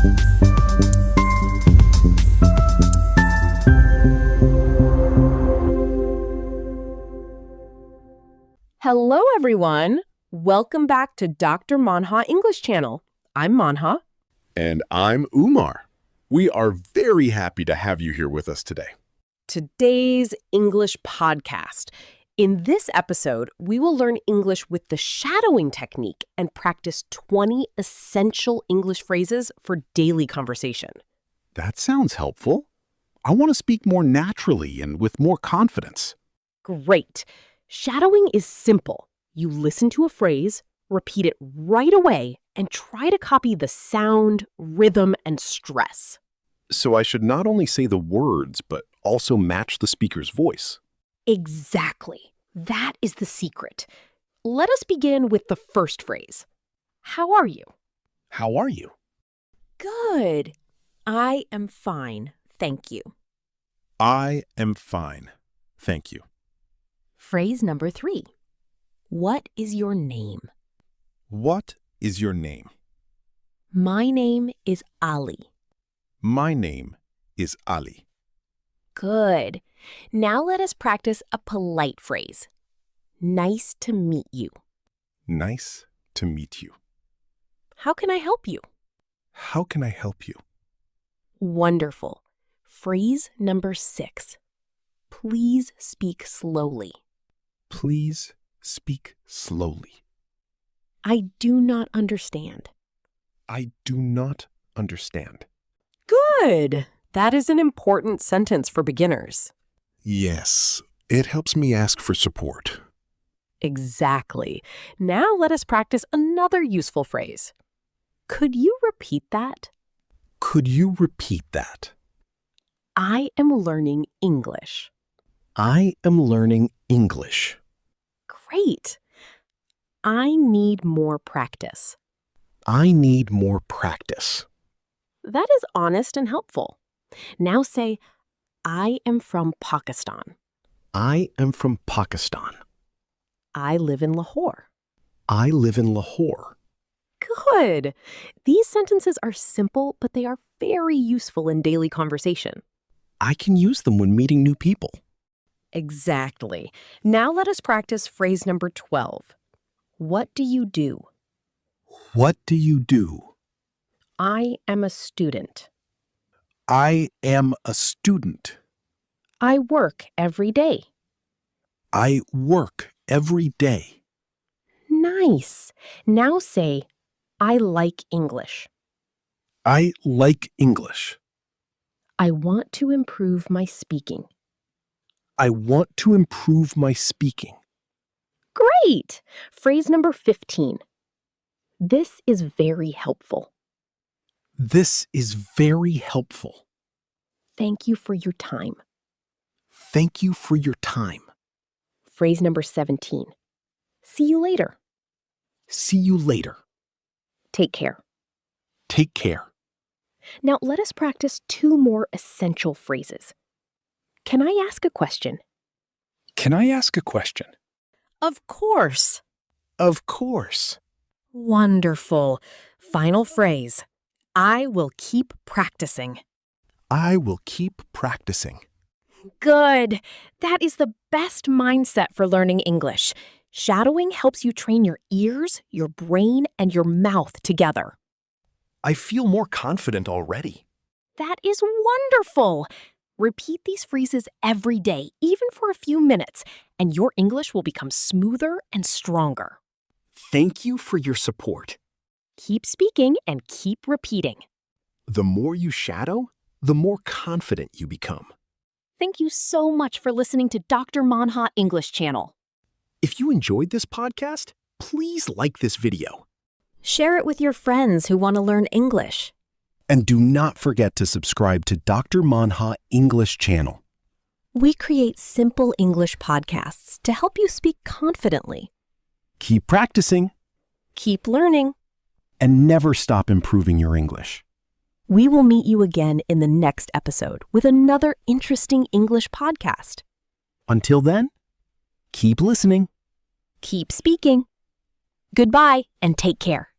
Hello, everyone. Welcome back to Dr. Manha English Channel. I'm Manha. And I'm Umar. We are very happy to have you here with us today. Today's English podcast. In this episode, we will learn English with the shadowing technique and practice 20 essential English phrases for daily conversation. That sounds helpful. I want to speak more naturally and with more confidence. Great. Shadowing is simple. You listen to a phrase, repeat it right away, and try to copy the sound, rhythm, and stress. So I should not only say the words, but also match the speaker's voice. Exactly. That is the secret. Let us begin with the first phrase. How are you? How are you? Good. I am fine, thank you. I am fine. Thank you. Phrase number 3. What is your name? What is your name? My name is Ali. My name is Ali. Good. Now let us practice a polite phrase. Nice to meet you. Nice to meet you. How can I help you? How can I help you? Wonderful. Phrase number 6. Please speak slowly. Please speak slowly. I do not understand. I do not understand. Good. That is an important sentence for beginners. Yes, it helps me ask for support. Exactly. Now let us practice another useful phrase. Could you repeat that? Could you repeat that? I am learning English. I am learning English. Great. I need more practice. I need more practice. That is honest and helpful. Now say, I am from Pakistan. I am from Pakistan. I live in Lahore. I live in Lahore. Good. These sentences are simple, but they are very useful in daily conversation. I can use them when meeting new people. Exactly. Now let us practice phrase number 12. What do you do? What do you do? I am a student. I am a student. I work every day. I work every day. Nice. Now say, I like English. I like English. I want to improve my speaking. I want to improve my speaking. Great! Phrase number 15. This is very helpful. This is very helpful. Thank you for your time. Thank you for your time. Phrase number 17. See you later. See you later. Take care. Take care. Now let us practice 2 more essential phrases. Can I ask a question? Can I ask a question? Of course. Of course. Wonderful. Final phrase. I will keep practicing. I will keep practicing. Good. That is the best mindset for learning English. Shadowing helps you train your ears, your brain, and your mouth together. I feel more confident already. That is wonderful. Repeat these phrases every day, even for a few minutes, and your English will become smoother and stronger. Thank you for your support. Keep speaking and keep repeating. The more you shadow, the more confident you become. Thank you so much for listening to Dr. Manha English Channel. If you enjoyed this podcast, please like this video. Share it with your friends who want to learn English. And do not forget to subscribe to Dr. Manha English Channel. We create simple English podcasts to help you speak confidently. Keep practicing. Keep learning. And never stop improving your English. We will meet you again in the next episode with another interesting English podcast. Until then, keep listening. Keep speaking. Goodbye and take care.